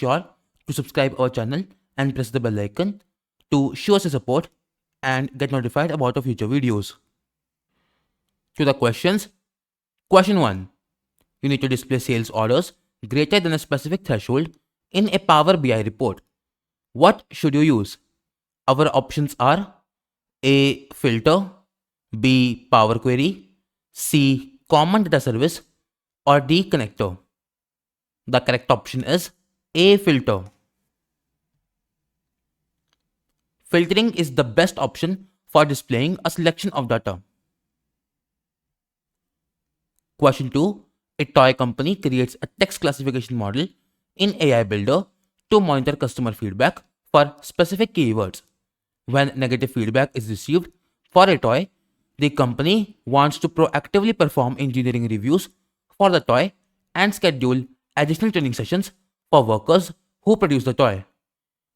sure to subscribe our channel and press the bell icon to show us your support and get notified about our future videos. To the questions. Question 1. You need to display sales orders greater than a specific threshold in a Power BI report. What should you use? Our options are A. Filter, B. Power Query, C. Common Data Service, or D. Connector. The correct option is A. Filter. Filtering is the best option for displaying a selection of data. Question 2. A toy company creates a text classification model in AI Builder to monitor customer feedback for specific keywords. When negative feedback is received for a toy, the company wants to proactively perform engineering reviews for the toy and schedule additional training sessions for workers who produce the toy.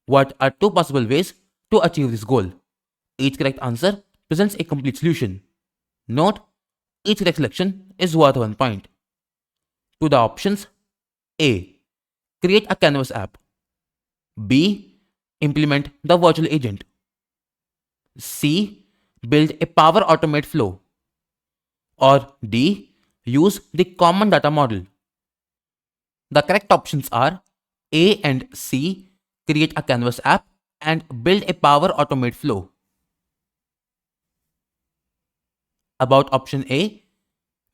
What are two possible ways to achieve this goal? Each correct answer presents a complete solution. Note, each correct selection is worth 1 point. To the options. A. Create a Canvas app. B. Implement the virtual agent. C. Build a Power Automate flow. Or D. Use the common data model. The correct options are A and C. Create a Canvas app and build a Power Automate flow. About option A.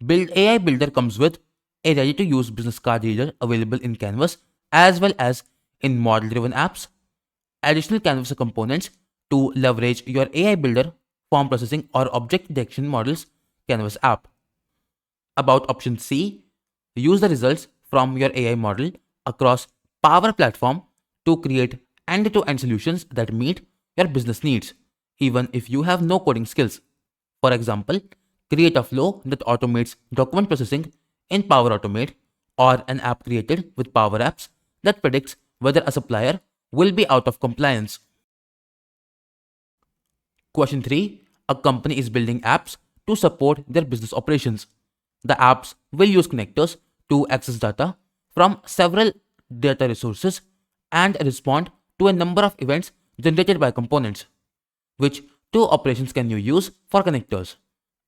Build AI Builder comes with a ready-to-use business card reader available in Canvas as well as in model-driven apps, additional Canvas components to leverage your AI Builder, form processing or object detection models Canvas app. About option C. Use the results from your AI model across Powerplatform to create end-to-end solutions that meet your business needs, even if you have no coding skills. For example, create a flow that automates document processing in Power Automate, or an app created with Power Apps that predicts whether a supplier will be out of compliance. Question 3. A company is building apps to support their business operations. The apps will use connectors to access data from several data resources and respond to a number of events generated by components. Which two operations can you use for connectors?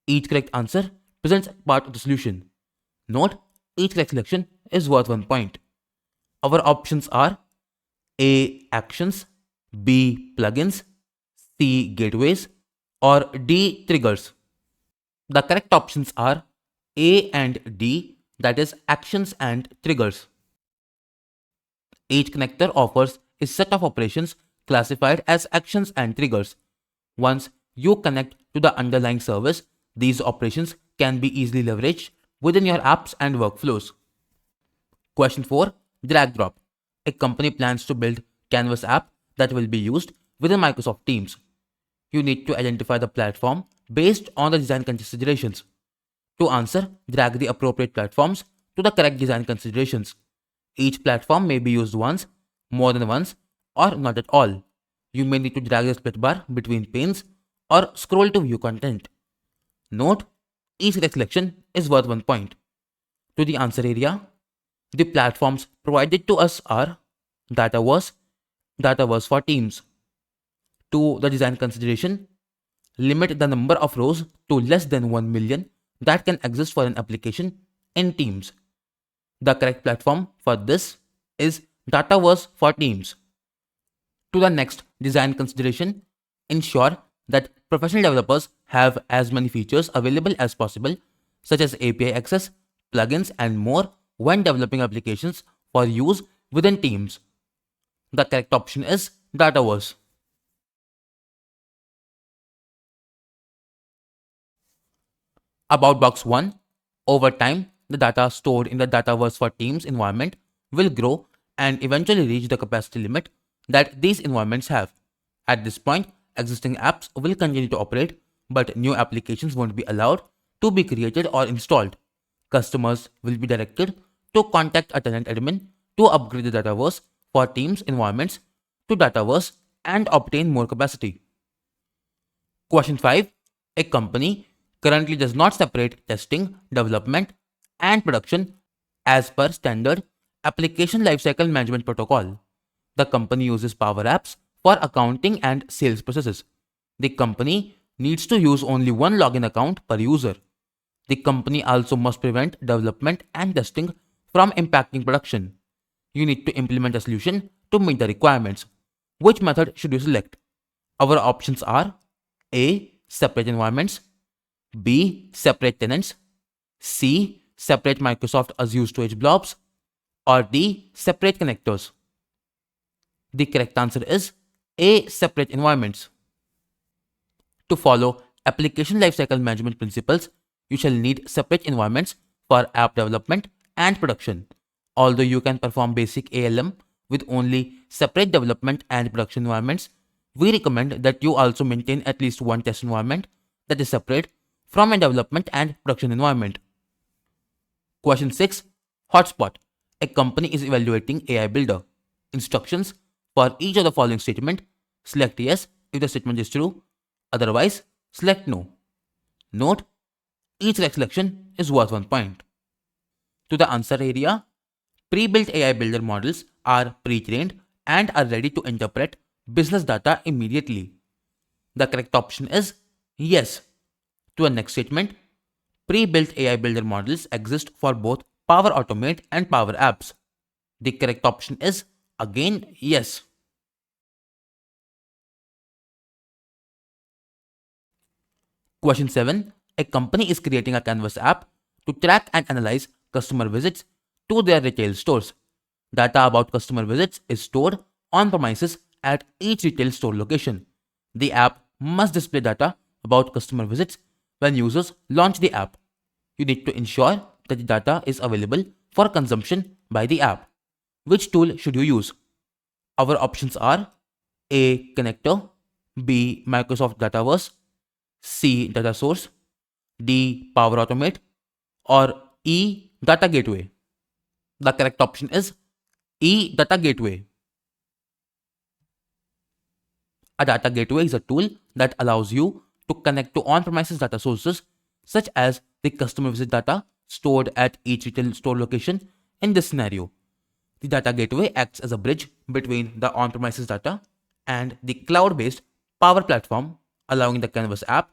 Each correct answer presents part of the solution. Note, each correct selection is worth 1 point. Our options are A. Actions, B. Plugins, C. Gateways, or D. Triggers. The correct options are A and D, that is actions and triggers. Each connector offers a set of operations classified as actions and triggers. Once you connect to the underlying service, these operations can be easily leveraged within your apps and workflows. Question 4. Drag drop. A company plans to build Canvas app that will be used within Microsoft Teams. You need to identify the platform based on the design considerations. To answer, drag the appropriate platforms to the correct design considerations. Each platform may be used once, more than once, or not at all. You may need to drag the split bar between panes or scroll to view content. Note, each correct selection is worth 1 point. To the answer area, the platforms provided to us are Dataverse, Dataverse for Teams. To the design consideration, limit the number of rows to less than 1 million that can exist for an application in Teams. The correct platform for this is Dataverse for Teams. To the next design consideration, ensure that professional developers have as many features available as possible, such as API access, plugins, and more when developing applications for use within Teams. The correct option is Dataverse. About box 1. Over time, the data stored in the Dataverse for Teams environment will grow and eventually reach the capacity limit that these environments have. At this point, existing apps will continue to operate, but new applications won't be allowed to be created or installed. Customers will be directed to contact a tenant admin to upgrade the Dataverse for Teams environments to Dataverse and obtain more capacity. Question 5. A company currently does not separate testing, development, and production as per standard Application Lifecycle Management Protocol. The company uses Power Apps for accounting and sales processes. The company needs to use only one login account per user. The company also must prevent development and testing from impacting production. You need to implement a solution to meet the requirements. Which method should you select? Our options are A. Separate environments, B. Separate tenants, C. Separate Microsoft Azure storage blobs, or D. Separate connectors. The correct answer is A. Separate environments. To follow application lifecycle management principles, you shall need separate environments for app development and production. Although you can perform basic ALM with only separate development and production environments, we recommend that you also maintain at least one test environment that is separate from a development and production environment. Question 6. Hotspot. A company is evaluating AI Builder. Instructions for each of the following statement. Select yes if the statement is true. Otherwise, select no. Note, each correct selection is worth 1 point. To the answer area, pre-built AI Builder models are pre-trained and are ready to interpret business data immediately. The correct option is yes. To the next statement, pre-built AI Builder models exist for both Power Automate and Power Apps. The correct option is again yes. Question 7. A company is creating a Canvas app to track and analyze customer visits to their retail stores. Data about customer visits is stored on premises at each retail store location. The app must display data about customer visits when users launch the app. You need to ensure that the data is available for consumption by the app. Which tool should you use? Our options are A. Connector, B. Microsoft Dataverse, C. Data Source, D. Power Automate, or E. Data Gateway. The correct option is E. Data Gateway. A data gateway is a tool that allows you to connect to on-premises data sources such as the customer visit data stored at each retail store location. In this scenario, the data gateway acts as a bridge between the on-premises data and the cloud-based Power Platform, allowing the Canvas app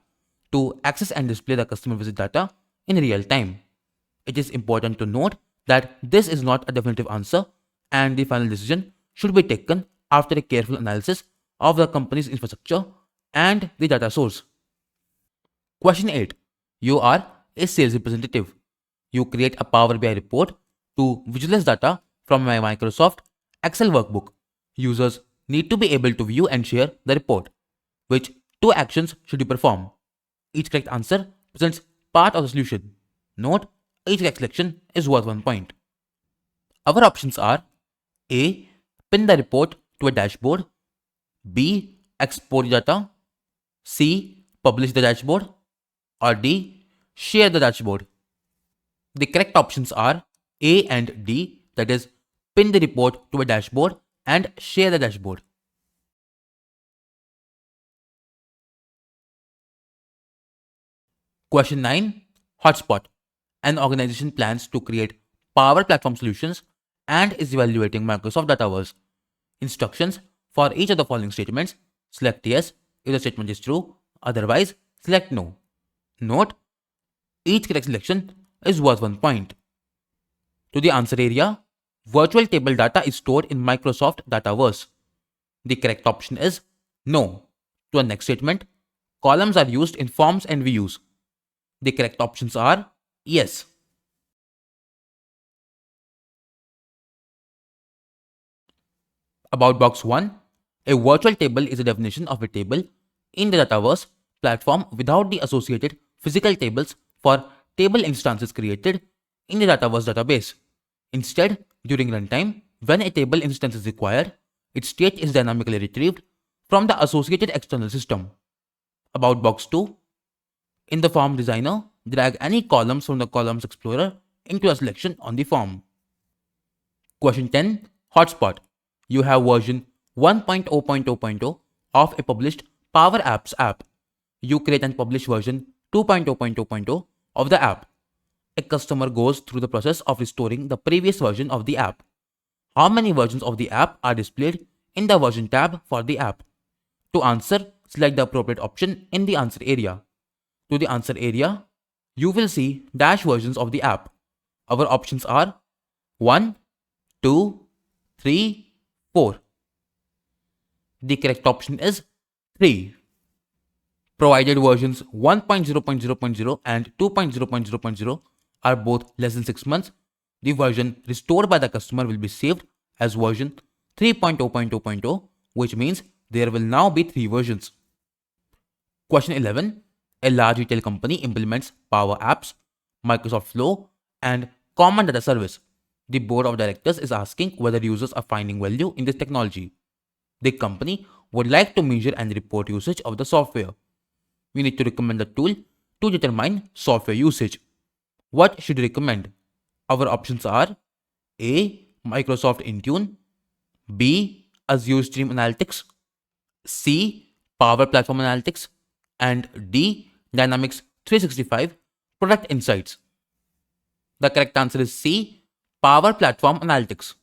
to access and display the customer visit data in real time. It is important to note that this is not a definitive answer, and the final decision should be taken after a careful analysis of the company's infrastructure and the data source. Question 8. You are a sales representative. You create a Power BI report to visualize data from my Microsoft Excel workbook. Users need to be able to view and share the report. Which two actions should you perform? Each correct answer presents part of the solution. Note, each correct selection is worth 1 point. Our options are A. Pin the report to a dashboard, B. Export data, C. Publish the dashboard, or D. Share the dashboard. The correct options are A and D, that is, pin the report to a dashboard and share the dashboard. Question 9. Hotspot. An organization plans to create Power Platform solutions and is evaluating Microsoft Dataverse. Instructions for each of the following statements. Select yes if the statement is true, otherwise select no. Note, each correct selection is worth 1 point. To the answer area, virtual table data is stored in Microsoft Dataverse. The correct option is no. To the next statement, columns are used in forms and views. The correct options are yes. About box 1. A virtual table is a definition of a table in the Dataverse platform without the associated physical tables for table instances created in the Dataverse database. Instead, during runtime, when a table instance is required, its state is dynamically retrieved from the associated external system. About box 2. In the form designer, drag any columns from the columns explorer into a selection on the form. Question 10. Hotspot. You have version 1.0.0.0 of a published Power Apps app. You create and publish version 2.0.0.0 of the app. A customer goes through the process of restoring the previous version of the app. How many versions of the app are displayed in the version tab for the app? To answer, select the appropriate option in the answer area. To the answer area, you will see dash versions of the app. Our options are 1, 2, 3, 4. The correct option is 3. Provided versions 1.0.0.0 and 2.0.0.0 are both less than 6 months, the version restored by the customer will be saved as version 3.0.0.0, which means there will now be 3 versions. Question 11. A large retail company implements Power Apps, Microsoft Flow, and Common Data Service. The board of directors is asking whether users are finding value in this technology. The company would like to measure and report usage of the software. We need to recommend the tool to determine software usage. What should you recommend? Our options are A. Microsoft Intune, B. Azure Stream Analytics, C. Power Platform Analytics, and D. Dynamics 365 Product Insights. The correct answer is C. Power Platform Analytics.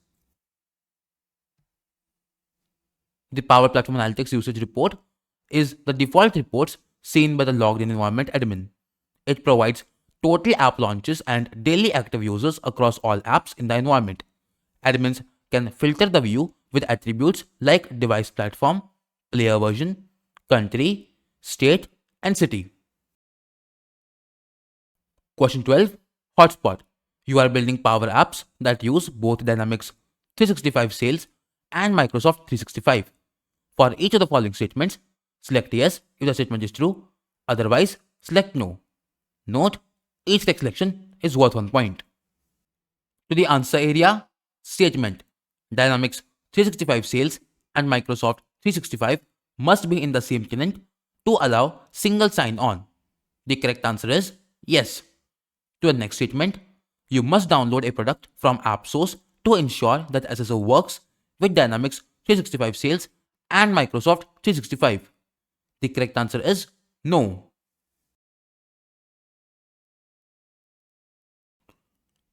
The Power Platform Analytics usage report is the default reports seen by the logged in environment admin. It provides total app launches and daily active users across all apps in the environment. Admins can filter the view with attributes like device platform, player version, country, state, and city. Question 12. Hotspot. You are building Power Apps that use both Dynamics 365 Sales and Microsoft 365. For each of the following statements, select yes if the statement is true, otherwise select no. Note, each text selection is worth 1 point. To the answer area, statement Dynamics 365 Sales and Microsoft 365 must be in the same tenant to allow single sign-on. The correct answer is yes. To the next statement, you must download a product from App Source to ensure that SSO works with Dynamics 365 Sales and Microsoft 365. The correct answer is no.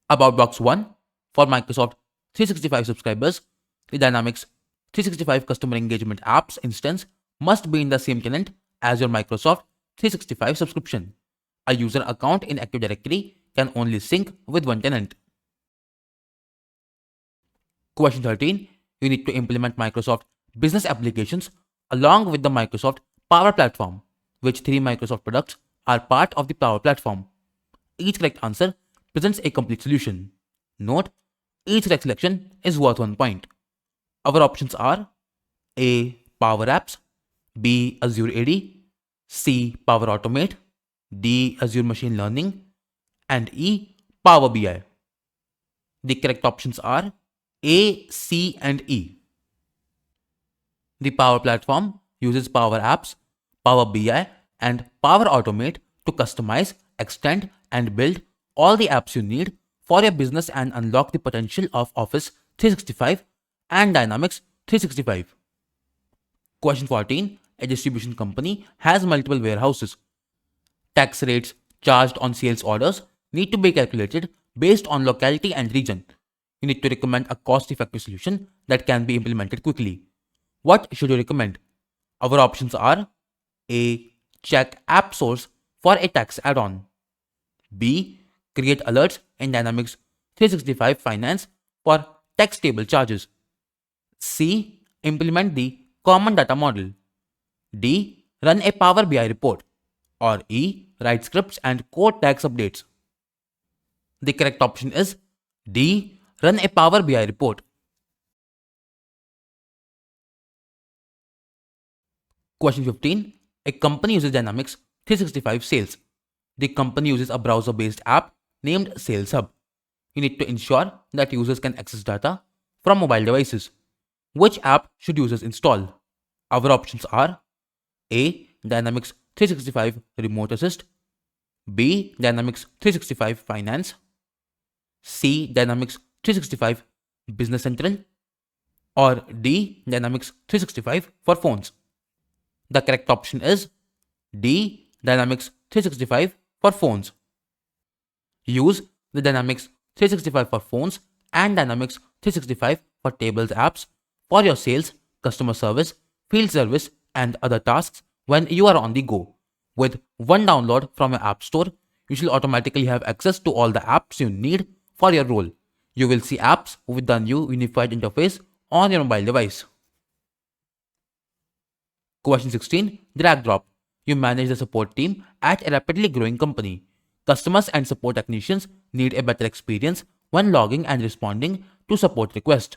About Box 1. For Microsoft 365 subscribers, the Dynamics 365 Customer Engagement Apps instance must be in the same tenant as your Microsoft 365 subscription. A user account in Active Directory can only sync with one tenant. Question 13. You need to implement Microsoft Business Applications along with the Microsoft Power Platform. Which 3 Microsoft products are part of the Power Platform? Each correct answer presents a complete solution. Note, each correct selection is worth 1 point. Our options are A. Power Apps, B. Azure AD, C. Power Automate, D. Azure Machine Learning, and E. Power BI. The correct options are A, C, and E. The Power Platform uses Power Apps, Power BI, and Power Automate to customize, extend, and build all the apps you need for your business and unlock the potential of Office 365 and Dynamics 365. Question 14. A distribution company has multiple warehouses. Tax rates charged on sales orders need to be calculated based on locality and region. You need to recommend a cost-effective solution that can be implemented quickly. What should you recommend? Our options are A. Check App Source for a tax add-on, B. Create alerts in Dynamics 365 Finance for tax table charges, C. Implement the Common Data Model, D. Run a Power BI report, or E. Write scripts and code tax updates. The correct option is D. Run a Power BI report. Question 15. A company uses Dynamics 365 Sales. The company uses a browser-based app named Sales Hub. You need to ensure that users can access data from mobile devices. Which app should users install? Our options are A. Dynamics 365 Remote Assist, B. Dynamics 365 Finance, C. Dynamics 365 Business Central, or D. Dynamics 365 for phones. The correct option is D. Dynamics 365 for phones. Use the Dynamics 365 for phones and Dynamics 365 for tables apps for your sales, customer service, field service, and other tasks when you are on the go. With one download from your app store, you should automatically have access to all the apps you need for your role. You will see apps with the new unified interface on your mobile device. Question 16. Drag drop. You manage the support team at a rapidly growing company. Customers and support technicians need a better experience when logging and responding to support requests.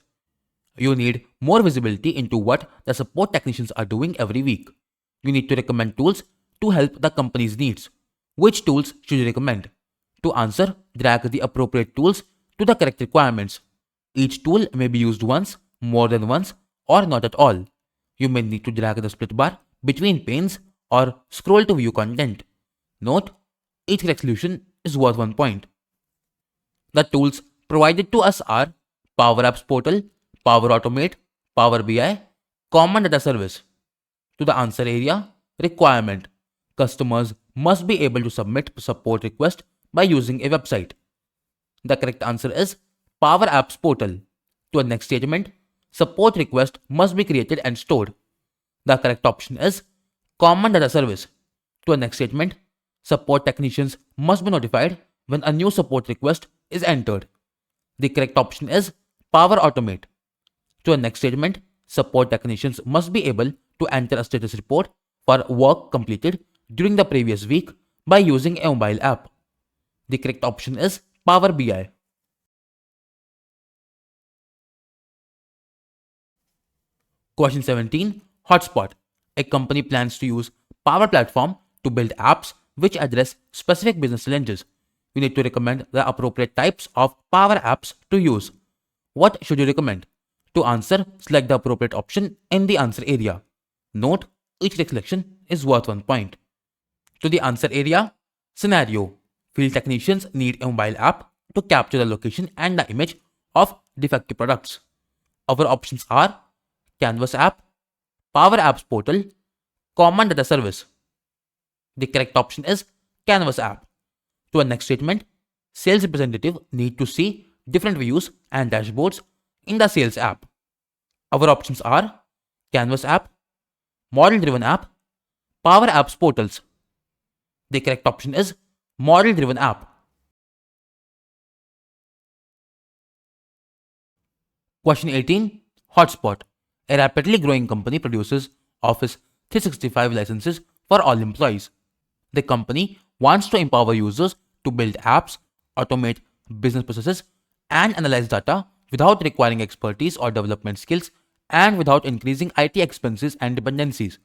You need more visibility into what the support technicians are doing every week. You need to recommend tools to help the company's needs. Which tools should you recommend? To answer, drag the appropriate tools to the correct requirements. Each tool may be used once, more than once, or not at all. You may need to drag the split bar between panes or scroll to view content. Note, each correct solution is worth 1 point. The tools provided to us are Power Apps Portal, Power Automate, Power BI, Common Data Service. To the answer area, requirement. Customers must be able to submit support requests by using a website. The correct answer is Power Apps Portal. To a next statement, support request must be created and stored. The correct option is Common Data Service. To a next statement, support technicians must be notified when a new support request is entered. The correct option is Power Automate. To a next statement, support technicians must be able to enter a status report for work completed during the previous week by using a mobile app. The correct option is Power BI. Question 17. Hotspot. A company plans to use Powerplatform to build apps which address specific business challenges. You need to recommend the appropriate types of Power Apps to use. What should you recommend? To answer, select the appropriate option in the answer area. Note, each selection is worth 1 point. To the answer area, scenario. Field technicians need a mobile app to capture the location and the image of defective products. Our options are Canvas app, Power Apps Portal, Common Data Service. The correct option is Canvas app. To a next statement, sales representative need to see different views and dashboards in the sales app. Our options are Canvas app, Model Driven app, Power Apps Portals. The correct option is Model Driven app. Question 18. Hotspot. A rapidly growing company produces Office 365 licenses for all employees. The company wants to empower users to build apps, automate business processes, and analyze data without requiring expertise or development skills and without increasing IT expenses and dependencies.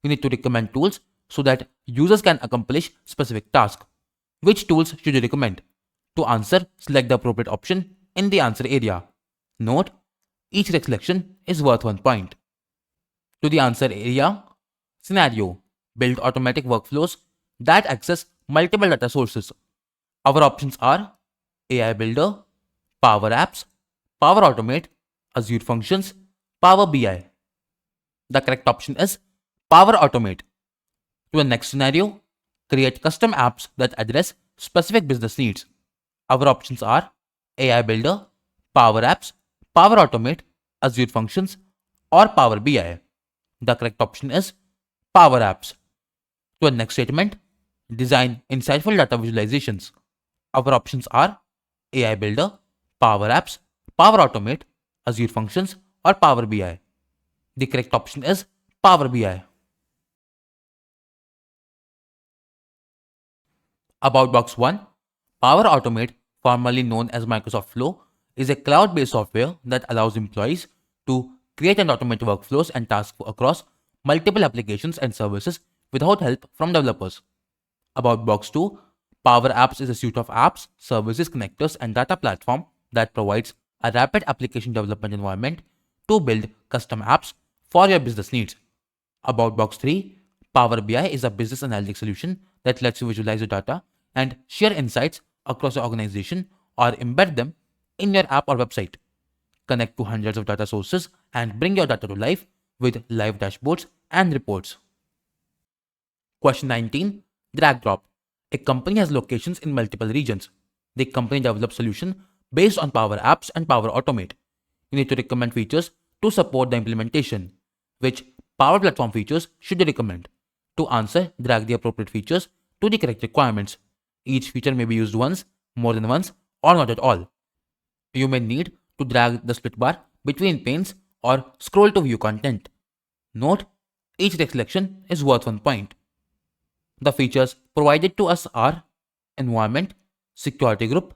You need to recommend tools so that users can accomplish specific tasks. Which tools should you recommend? To answer, select the appropriate option in the answer area. Note, each selection is worth 1 point. To the answer area, scenario. Build automatic workflows that access multiple data sources. Our options are AI Builder, Power Apps, Power Automate, Azure Functions, Power BI. The correct option is Power Automate. To the next scenario, create custom apps that address specific business needs. Our options are AI Builder, Power Apps, Power Automate, Azure Functions, or Power BI. The correct option is Power Apps. To the next statement, design insightful data visualizations. Our options are AI Builder, Power Apps, Power Automate, Azure Functions, or Power BI. The correct option is Power BI. About Box 1. Power Automate, formerly known as Microsoft Flow, is a cloud-based software that allows employees to create and automate workflows and tasks across multiple applications and services without help from developers. About Box 2. Power Apps is a suite of apps, services, connectors, and data platform that provides a rapid application development environment to build custom apps for your business needs. About Box 3. Power BI is a business analytics solution that lets you visualize your data and share insights across your organization or embed them in your app or website. Connect to hundreds of data sources and bring your data to life with live dashboards and reports. Question 19. Drag drop. A company has locations in multiple regions. The company develops solutions based on Power Apps and Power Automate. You need to recommend features to support the implementation. Which Powerplatform features should you recommend? To answer, drag the appropriate features to the correct requirements. Each feature may be used once, more than once, or not at all. You may need to drag the split bar between panes or scroll to view content. Note, each text selection is worth 1 point. The features provided to us are environment, security group,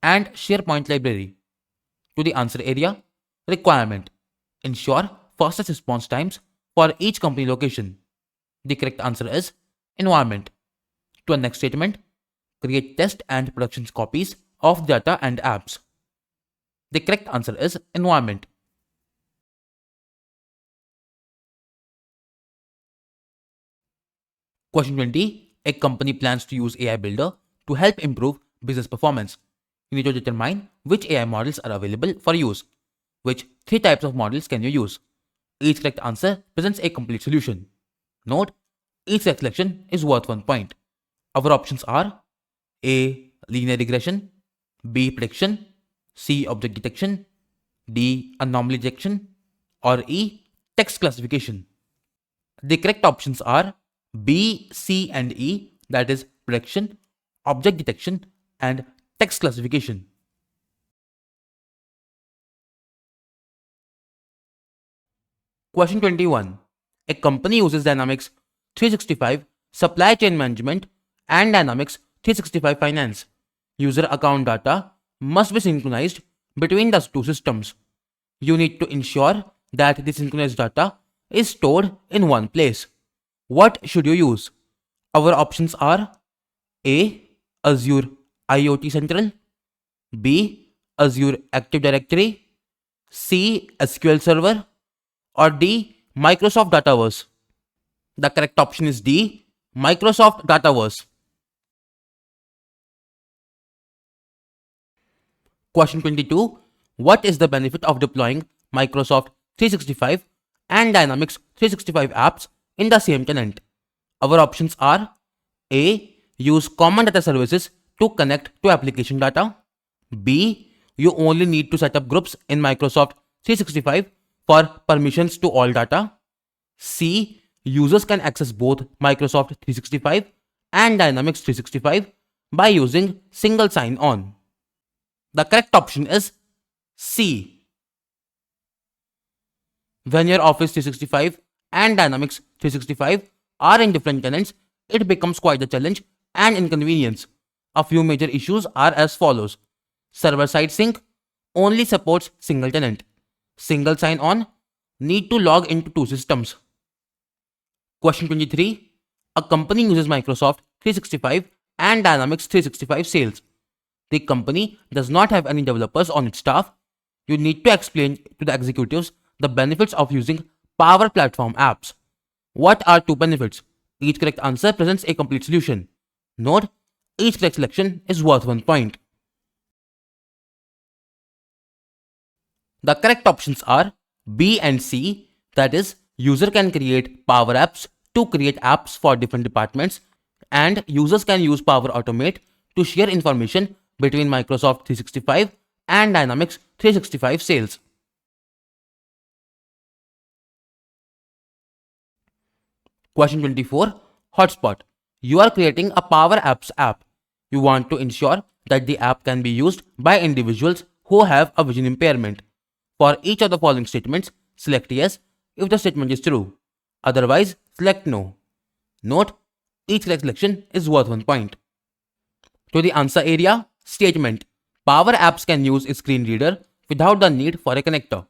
and SharePoint library. To the answer area, requirement. Ensure fastest response times for each company location. The correct answer is environment. To the next statement, create test and production copies of data and apps. The correct answer is environment. Question 20. A company plans to use AI Builder to help improve business performance. You need to determine which AI models are available for use. Which 3 types of models can you use? Each correct answer presents a complete solution. Note, each correct selection is worth 1 point. Our options are A. Linear regression, B. Prediction, C. Object detection, D. Anomaly detection, or E. Text classification. The correct options are B, C, and E, that is prediction, object detection, and text classification. Question 21. A company uses Dynamics 365 Supply Chain Management and Dynamics 365 Finance. User account data must be synchronized between the two systems. You need to ensure that the synchronized data is stored in one place. What should you use? Our options are A. Azure IoT Central, B. Azure Active Directory, C. SQL Server, or D. Microsoft Dataverse. The correct option is D. Microsoft Dataverse. Question 22. What is the benefit of deploying Microsoft 365 and Dynamics 365 apps in the same tenant? Our options are A. Use common data services to connect to application data. B. You only need to set up groups in Microsoft 365 for permissions to all data. C. Users can access both Microsoft 365 and Dynamics 365 by using single sign-on. The correct option is C. When your Office 365 and Dynamics 365 are in different tenants, it becomes quite a challenge and inconvenience. A few major issues are as follows. Server-side sync only supports single tenant. Single sign-on need to log into two systems. Question 23. A company uses Microsoft 365 and Dynamics 365 sales. The company does not have any developers on its staff. You need to explain to the executives the benefits of using Powerplatform apps. What are 2 benefits? Each correct answer presents a complete solution. Note, each correct selection is worth 1 point. The correct options are B and C, that is, user can create Power Apps to create apps for different departments, and users can use Power Automate to share information between Microsoft 365 and Dynamics 365 sales. Question 24. Hotspot. You are creating a Power Apps app. You want to ensure that the app can be used by individuals who have a vision impairment. For each of the following statements, select yes if the statement is true. Otherwise, select no. Note, each correct selection is worth 1 point. To the answer area, statement. Power Apps can use a screen reader without the need for a connector.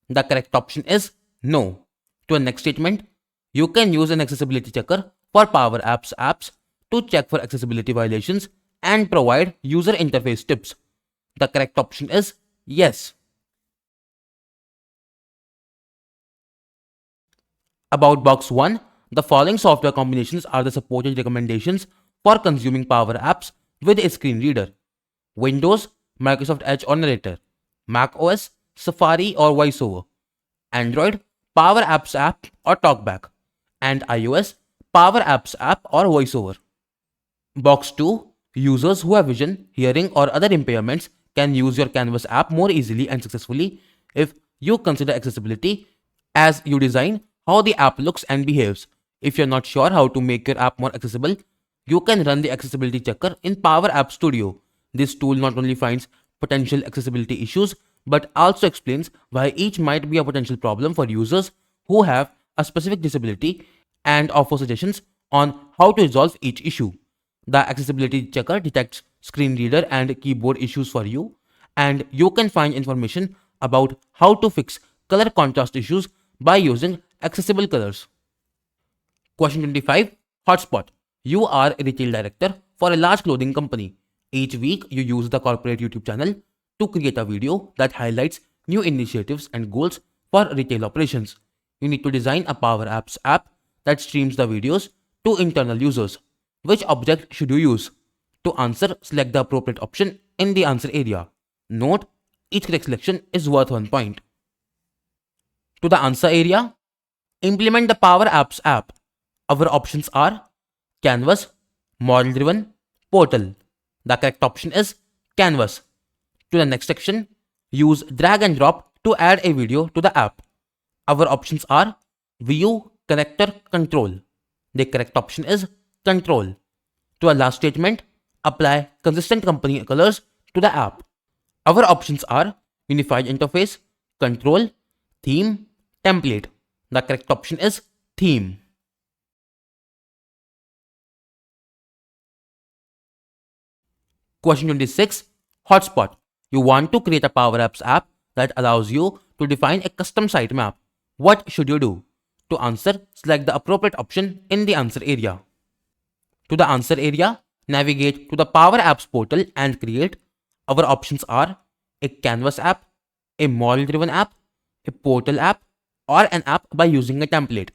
The correct option is no. To the next statement, you can use an accessibility checker for Power apps to check for accessibility violations and provide user interface tips. The correct option is yes. About box 1, the following software combinations are the supported recommendations for consuming Power Apps with a screen reader. Windows, Microsoft Edge or Narrator. Mac OS, Safari or VoiceOver. Android, Power Apps app or TalkBack. And iOS, Power Apps app or VoiceOver. Box 2, users who have vision, hearing or other impairments can use your Canvas app more easily and successfully if you consider accessibility as you design how the app looks and behaves. If you're not sure how to make your app more accessible, you can run the accessibility checker in Power App Studio. This tool not only finds potential accessibility issues but also explains why each might be a potential problem for users who have a specific disability and offers suggestions on how to resolve each issue. The accessibility checker detects screen reader and keyboard issues for you, and you can find information about how to fix color contrast issues by using accessible colors. Question 25. Hotspot. You are a retail director for a large clothing company. Each week, you use the corporate YouTube channel to create a video that highlights new initiatives and goals for retail operations. You need to design a Power Apps app that streams the videos to internal users. Which object should you use? To answer, select the appropriate option in the answer area. Note, each correct selection is worth 1 point. To the answer area, implement the Power Apps app. Our options are Canvas, Model Driven, Portal. The correct option is Canvas. To the next section, use drag and drop to add a video to the app. Our options are View, Connector, Control. The correct option is Control. To our last statement, apply consistent company colors to the app. Our options are Unified Interface, Control, Theme, Template. The correct option is Theme. Question 26. Hotspot. You want to create a Power Apps app that allows you to define a custom sitemap. What should you do? To answer, select the appropriate option in the answer area. To the answer area, navigate to the Power Apps portal and create. Our options are a Canvas app, a model-driven app, a portal app, or an app by using a template.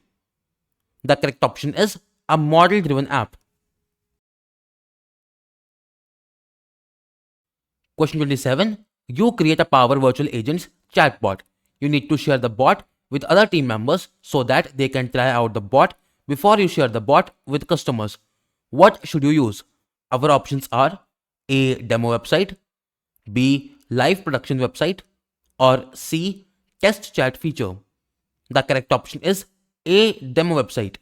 The correct option is a model-driven app. Question 27. You create a Power Virtual Agents chatbot. You need to share the bot with other team members so that they can try out the bot before you share the bot with customers. What should you use? Our options are A. Demo website, B. Live production website, or C. Test chat feature. The correct option is A. Demo website.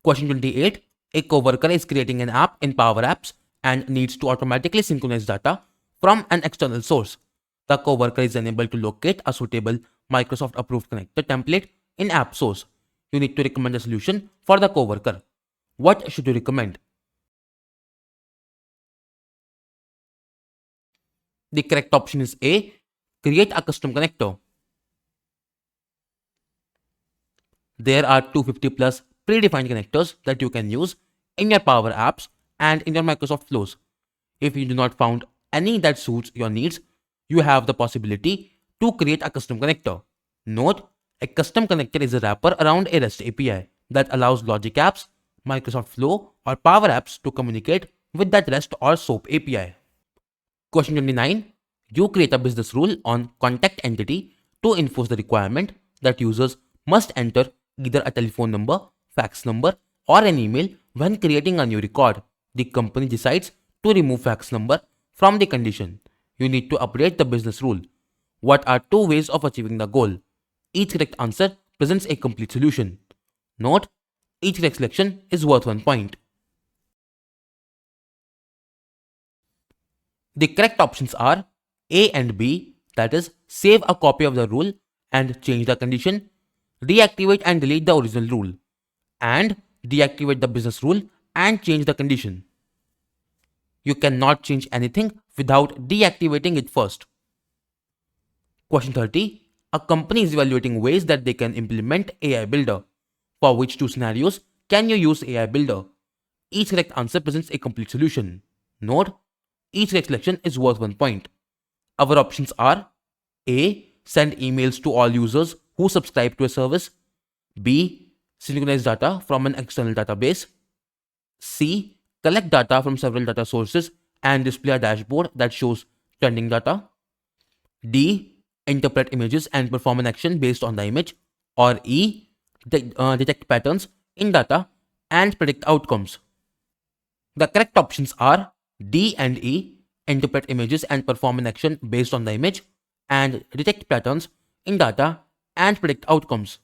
Question 28. A coworker is creating an app in Power Apps and needs to automatically synchronize data from an external source. The coworker is unable to locate a suitable Microsoft approved connector template in app source. You need to recommend a solution for the coworker. What should you recommend? The correct option is A. Create a custom connector. There are 250 plus predefined connectors that you can use in your Power Apps and in your Microsoft flows. If you do not found any that suits your needs, you have the possibility to create a custom connector. Note, a custom connector is a wrapper around a REST API that allows Logic Apps, Microsoft Flow, or Power Apps to communicate with that REST or SOAP API. Question 29. You create a business rule on contact entity to enforce the requirement that users must enter either a telephone number, fax number, or an email when creating a new record. The company decides to remove fax number from the condition. You need to update the business rule. What are two ways of achieving the goal? Each correct answer presents a complete solution. Note, each correct selection is worth 1 point. The correct options are A and B, that is, save a copy of the rule and change the condition, deactivate and delete the original rule, and deactivate the business rule and change the condition. You cannot change anything without deactivating it first. Question 30. A company is evaluating ways that they can implement AI Builder. For which two scenarios can you use AI Builder? Each correct answer presents a complete solution. Note, each correct selection is worth 1 point. Our options are A. Send emails to all users who subscribe to a service. B. Synchronize data from an external database. C. Collect data from several data sources and display a dashboard that shows trending data. D. Interpret images and perform an action based on the image. Or E. Detect patterns in data and predict outcomes. The correct options are D and E. interpret images and perform an action based on the image, and detect patterns in data and predict outcomes.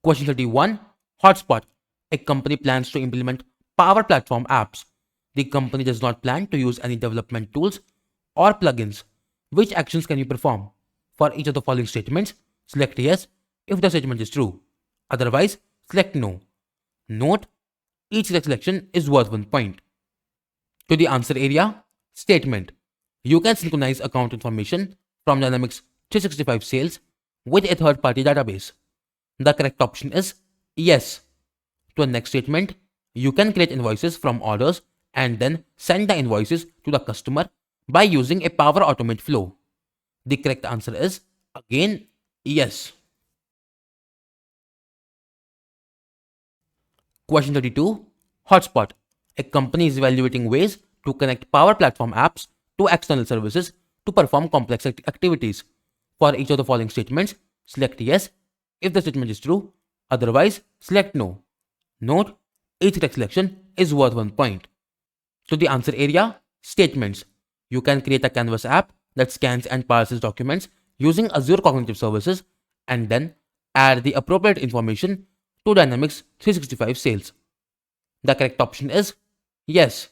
Question 31. Hotspot. A company plans to implement Powerplatform apps. The company does not plan to use any development tools or plugins. Which actions can you perform? For each of the following statements, select yes if the statement is true. Otherwise, select no. Note: each selection is worth 1 point. To the answer area, statement. You can synchronize account information from Dynamics 365 Sales with a third-party database. The correct option is yes. To the next statement, you can create invoices from orders and then send the invoices to the customer by using a Power Automate flow. The correct answer is again yes. Question 32. Hotspot. A company is evaluating ways to connect Powerplatform apps to external services to perform complex activities. For each of the following statements, select yes if the statement is true. Otherwise, select no. Note: each correct selection is worth 1 point. To the answer area, statements. You can create a Canvas app that scans and parses documents using Azure Cognitive Services and then add the appropriate information to Dynamics 365 Sales. The correct option is yes.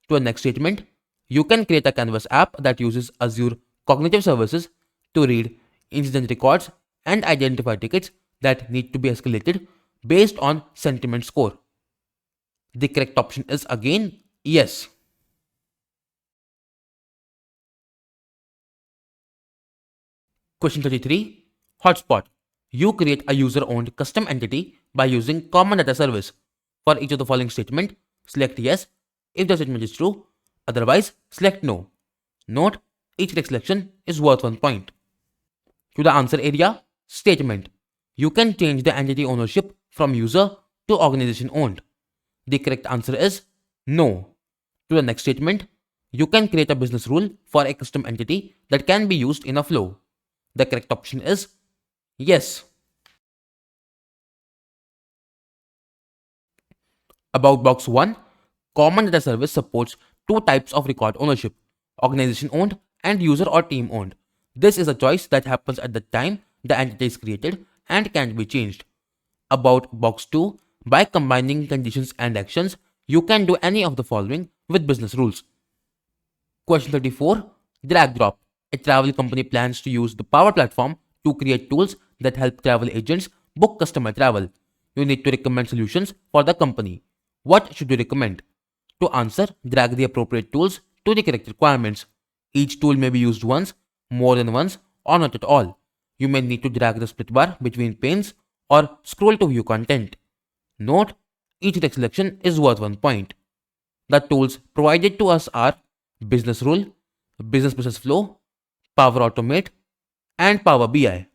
To the next statement, you can create a Canvas app that uses Azure Cognitive Services to read incident records and identify tickets that need to be escalated based on sentiment score. The correct option is again yes. Question 33. Hotspot. You create a user-owned custom entity by using Common Data Service. For each of the following statement, select yes if the statement is true. Otherwise, select no. Note: each correct selection is worth 1 point. To the answer area, statement. You can change the entity ownership from user to organization owned. The correct answer is no. To the next statement, you can create a business rule for a custom entity that can be used in a flow. The correct option is yes. About box 1, Common Data Service supports two types of record ownership: organization owned and user or team owned. This is a choice that happens at the time the entity is created and can be changed. About box 2, by combining conditions and actions, you can do any of the following with business rules. Question 34. Drag drop. A travel company plans to use the Powerplatform to create tools that help travel agents book customer travel. You need to recommend solutions for the company. What should you recommend? To answer, drag the appropriate tools to the correct requirements. Each tool may be used once, more than once, or not at all. You may need to drag the split bar between panes or scroll to view content. Note: each text selection is worth 1 point. The tools provided to us are Business Rule, Business Process Flow, Power Automate, and Power BI.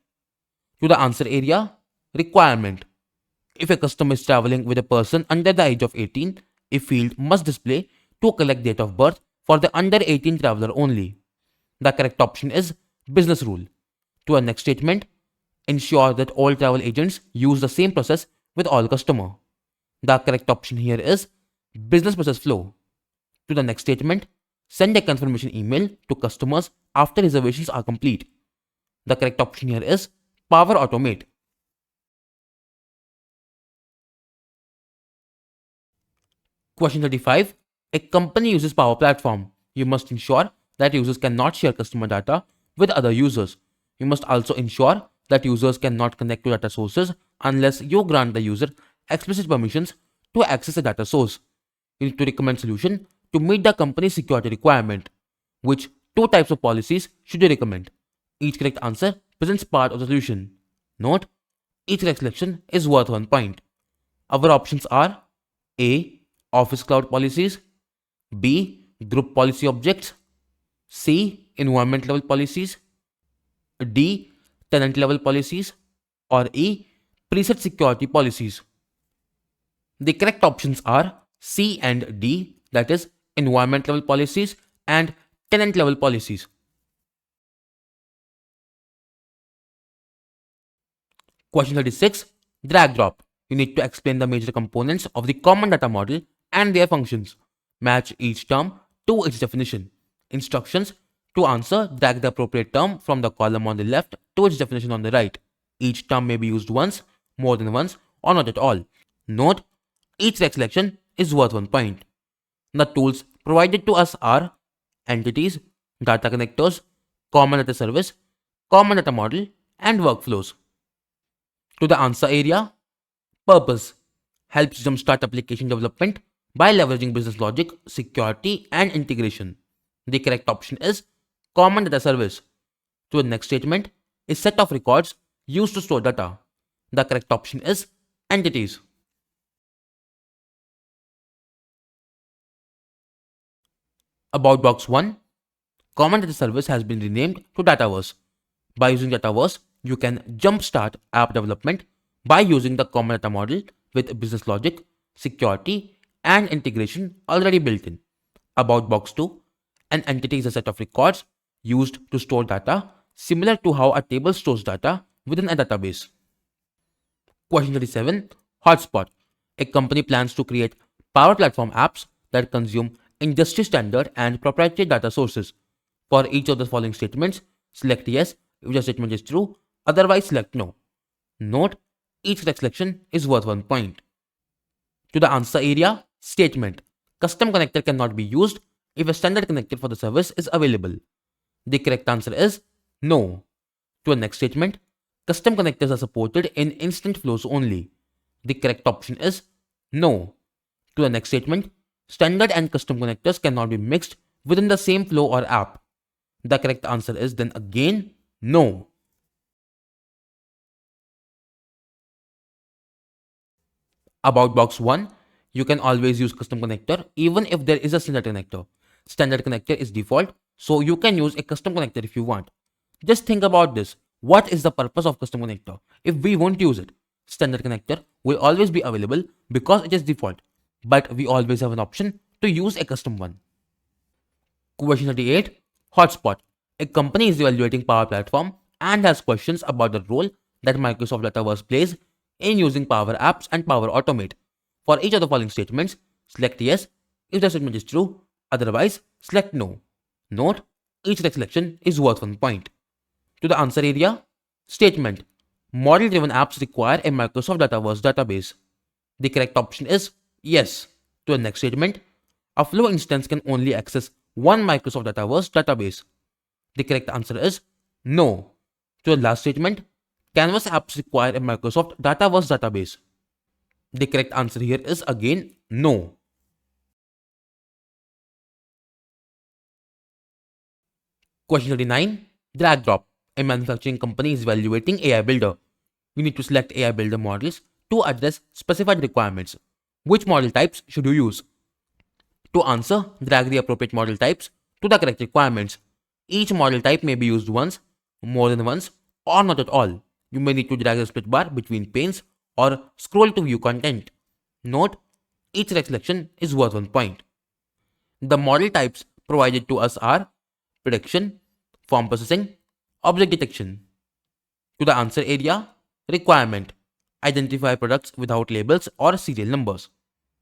To the answer area, requirement. If a customer is traveling with a person under the age of 18, a field must display to collect date of birth for the under 18 traveler only. The correct option is Business Rule. To our next statement, ensure that all travel agents use the same process with all customer. The correct option here is Business Process Flow. To the next statement, send a confirmation email to customers after reservations are complete. The correct option here is Power Automate. Question 35. A company uses Powerplatform. You must ensure that users cannot share customer data with other users. You must also ensure that users cannot connect to data sources unless you grant the user explicit permissions to access the data source. You need to recommend solution to meet the company's security requirement. Which two types of policies should you recommend? Each correct answer presents part of the solution. Note: each correct selection is worth 1 point. Our options are A. Office Cloud Policies, B. Group Policy Objects, C. Environment Level Policies, D. Tenant Level Policies, or E. Preset Security Policies. The correct options are C and D, that is, Environment Level Policies and Tenant Level Policies. Question 36. Drag drop. You need to explain the major components of the common data model and their functions. Match each term to its definition. Instructions: to answer, drag the appropriate term from the column on the left to its definition on the right. Each term may be used once, more than once, or not at all. Note: each correct selection is worth 1 point. The tools provided to us are entities, data connectors, common data service, common data model, and workflows. To the answer area: purpose: helps jumpstart application development by leveraging business logic, security, and integration. The correct option is common data service. To the next statement: a set of records used to store data. The correct option is entities. About box 1, common data service has been renamed to Dataverse. By using Dataverse, you can jumpstart app development by using the common data model with business logic, security, and integration already built in. About box 2, an entity is a set of records used to store data, similar to how a table stores data within a database. Question 37. Hotspot. A company plans to create Powerplatform apps that consume industry standard and proprietary data sources. For each of the following statements, select yes if the statement is true, otherwise select no. Note: each correct selection is worth 1 point. To the answer area: statement: custom connector cannot be used if a standard connector for the service is available. The correct answer is no. To the next statement: custom connectors are supported in instant flows only. The correct option is no. To the next statement: standard and custom connectors cannot be mixed within the same flow or app. The correct answer is then again no. About box 1, you can always use custom connector even if there is a standard connector. Standard connector is default, so you can use a custom connector if you want. Just think about this. What is the purpose of custom connector if we won't use it? Standard connector will always be available because it is default, but we always have an option to use a custom one. Question 38. Hotspot. A company is evaluating Power Platform and has questions about the role that Microsoft Dataverse plays in using Power Apps and Power Automate. For each of the following statements, select yes if the statement is true, otherwise select no. Note: each correct selection is worth 1 point. To the answer area: statement: model-driven apps require a Microsoft Dataverse database. The correct option is yes. To the next statement: a flow instance can only access one Microsoft Dataverse database. The correct answer is no. To the last statement: Canvas apps require a Microsoft Dataverse database. The correct answer here is again no. Question 39. Drag drop. A manufacturing company is evaluating AI Builder. You need to select AI Builder models to address specified requirements. Which model types should you use? To answer, drag the appropriate model types to the correct requirements. Each model type may be used once, more than once, or not at all. You may need to drag the split bar between panes or scroll to view content. Note: each correct selection is worth 1 point. The model types provided to us are prediction, form processing, object detection. To the answer area: requirement: identify products without labels or serial numbers.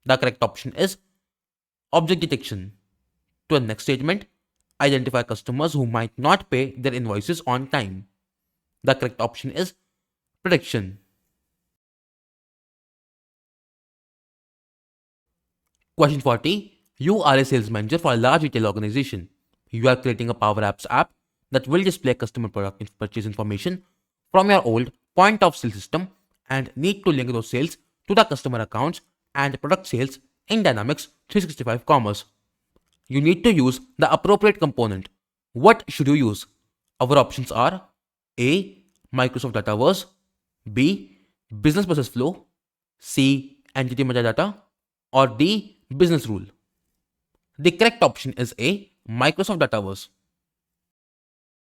The correct option is object detection. To the next statement: identify customers who might not pay their invoices on time. The correct option is prediction. Question 40. You are a sales manager for a large retail organization. You are creating a Power Apps app that will display customer product purchase information from your old point of sale system and need to link those sales to the customer accounts and product sales in Dynamics 365 Commerce. You need to use the appropriate component. What should you use? Our options are A. Microsoft Dataverse, B. Business Process Flow, C. Entity Metadata, or D. Business Rule. The correct option is A. Microsoft Dataverse.